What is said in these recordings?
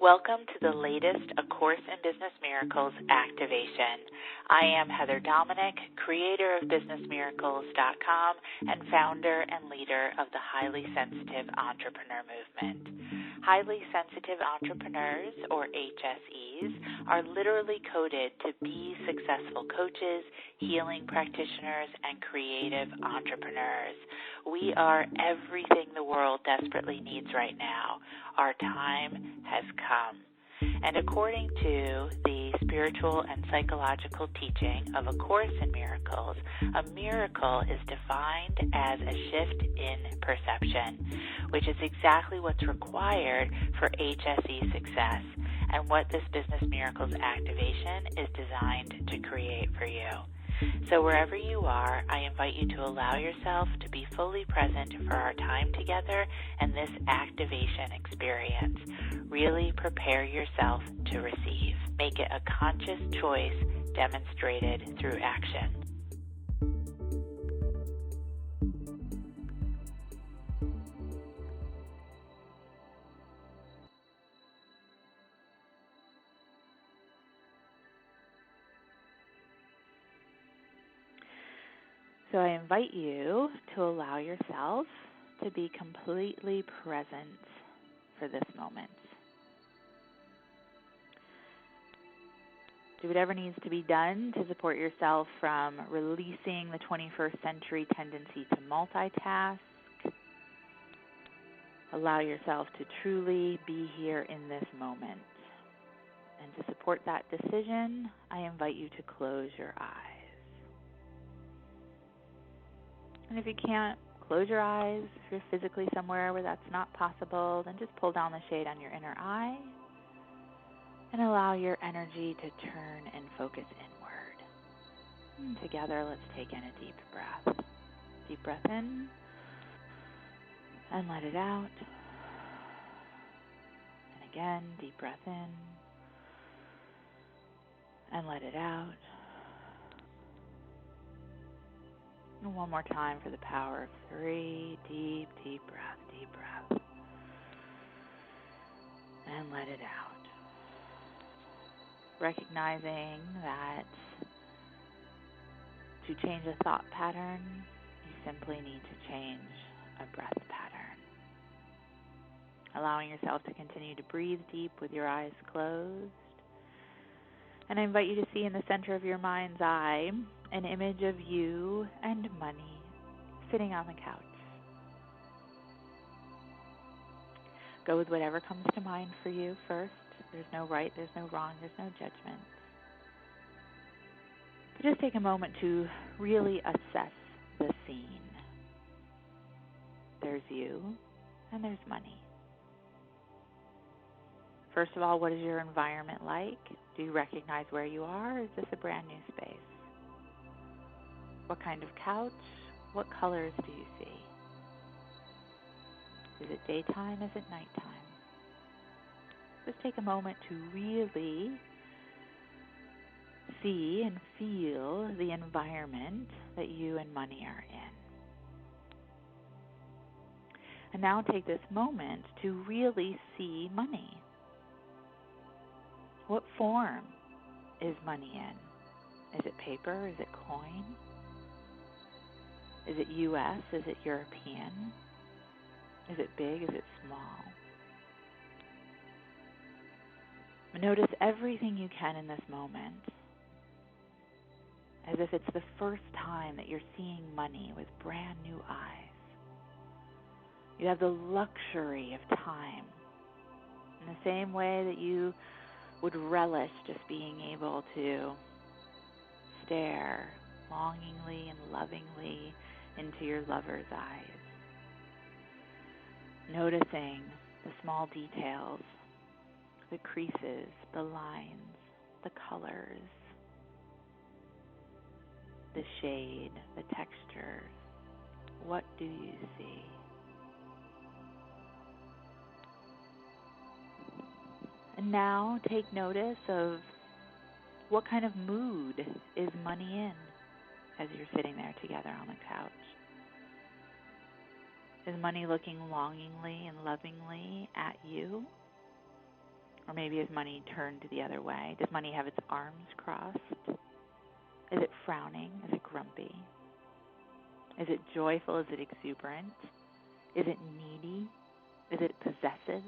Welcome to the latest A Course in Business Miracles activation. I am Heather Dominick, creator of BusinessMiracles.com and founder and leader of the Highly Sensitive Entrepreneur Movement. Highly Sensitive Entrepreneurs, or HSEs, are literally coded to be successful coaches, healing practitioners, and creative entrepreneurs. We are everything the world desperately needs right now. Our time has come. And according to the spiritual and psychological teaching of A Course in Miracles, a miracle is defined as a shift in perception, which is exactly what's required for HSE success and what this Business Miracles activation is designed to create for you. So wherever you are, I invite you to allow yourself to be fully present for our time together and this activation experience. Really prepare yourself to receive. Make it a conscious choice demonstrated through action. So I invite you to allow yourself to be completely present for this moment. Do whatever needs to be done to support yourself from releasing the 21st century tendency to multitask. Allow yourself to truly be here in this moment. And to support that decision, I invite you to close your eyes. And if you can't close your eyes, if you're physically somewhere where that's not possible, then just pull down the shade on your inner eye and allow your energy to turn and focus inward. And together, let's take in a deep breath. Deep breath in and let it out. And again, deep breath in and let it out. And one more time for the power of 3. Deep, deep breath, deep breath. And let it out. Recognizing that to change a thought pattern, you simply need to change a breath pattern. Allowing yourself to continue to breathe deep with your eyes closed. And I invite you to see in the center of your mind's eye an image of you and money sitting on the couch. Go with whatever comes to mind for you first. There's no right, there's no wrong, there's no judgment. But just take a moment to really assess the scene. There's you and there's money. First of all, what is your environment like? Do you recognize where you are, or is this a brand new space? What kind of couch? What colors do you see? Is it daytime? Is it nighttime? Just take a moment to really see and feel the environment that you and money are in. And now take this moment to really see money. What form is money in? Is it paper? Is it coin? Is it U.S.? Is it European? Is it big? Is it small? Notice everything you can in this moment, as if it's the first time that you're seeing money with brand new eyes. You have the luxury of time, in the same way that you would relish just being able to stare longingly and lovingly into your lover's eyes. Noticing the small details, the creases, the lines, the colors, the shade, the textures. What do you see? And now take notice of what kind of mood is money in as you're sitting there together on the couch. Is money looking longingly and lovingly at you? Or maybe is money turned the other way? Does money have its arms crossed? Is it frowning? Is it grumpy? Is it joyful? Is it exuberant? Is it needy? Is it possessive?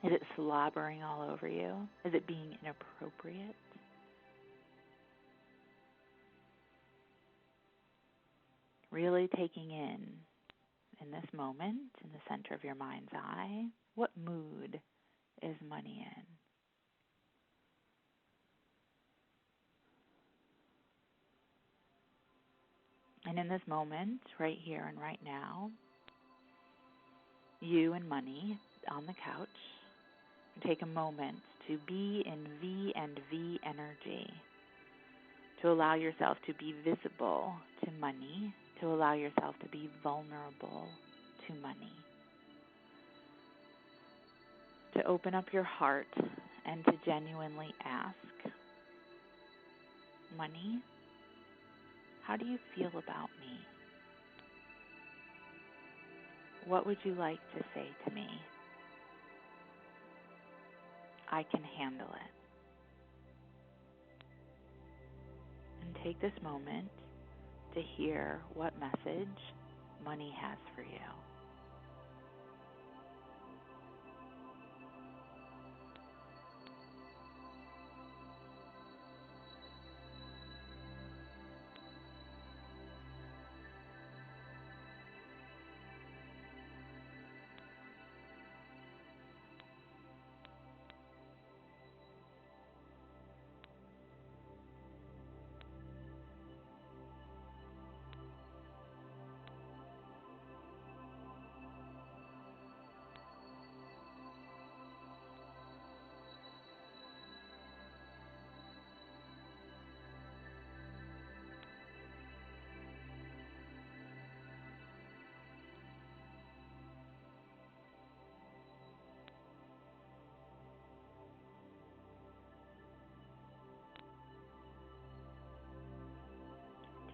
Is it slobbering all over you? Is it being inappropriate? Really taking in this moment, in the center of your mind's eye, what mood is money in? And in this moment, right here and right now, you and money on the couch, take a moment to be in V and V energy, to allow yourself to be visible to money, to allow yourself to be vulnerable to money, to open up your heart and to genuinely ask, money, how do you feel about me? What would you like to say to me? I can handle it. And take this moment to hear what message money has for you.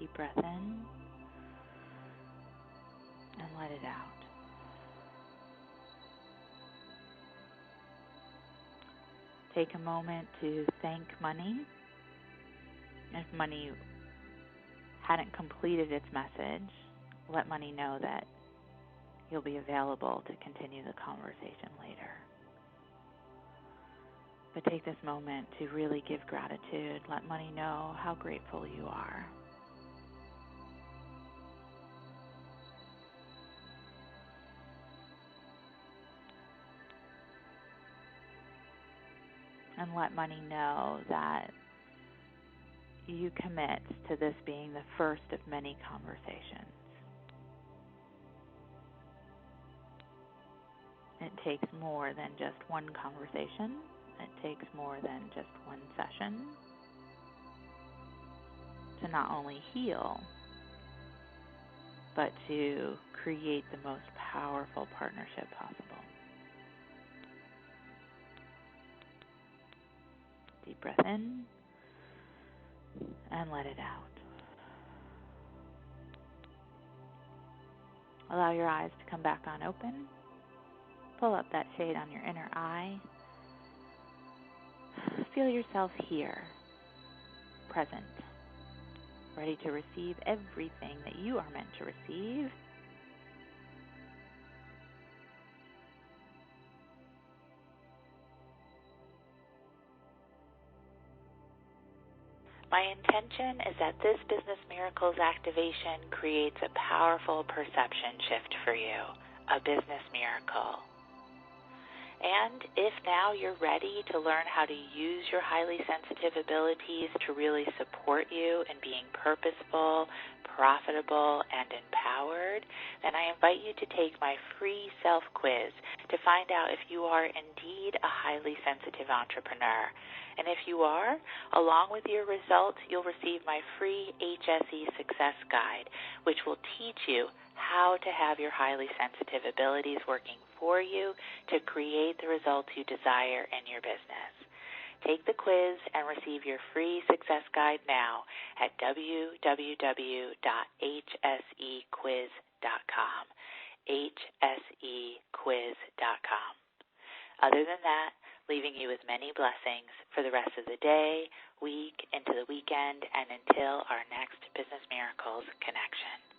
Deep breath in and let it out. Take a moment to thank money. If money hadn't completed its message, let money know that you'll be available to continue the conversation later. But take this moment to really give gratitude. Let money know how grateful you are. And let money know that you commit to this being the first of many conversations. It takes more than just one conversation. It takes more than just one session to not only heal, but to create the most powerful partnership possible. Deep breath in and let it out. Allow your eyes to come back on open. Pull up that shade on your inner eye. Feel yourself here, present, ready to receive everything that you are meant to receive. My intention is that this Business Miracles activation creates a powerful perception shift for you, a business miracle. And if now you're ready to learn how to use your highly sensitive abilities to really support you in being purposeful, profitable, and empowered, then I invite you to take my free self-quiz to find out if you are indeed a highly sensitive entrepreneur. And if you are, along with your results, you'll receive my free HSE Success Guide, which will teach you how to have your highly sensitive abilities working for you to create the results you desire in your business. Take the quiz and receive your free success guide now at www.hsequiz.com, hsequiz.com. Other than that, leaving you with many blessings for the rest of the day, week, into the weekend, and until our next Business Miracles connection.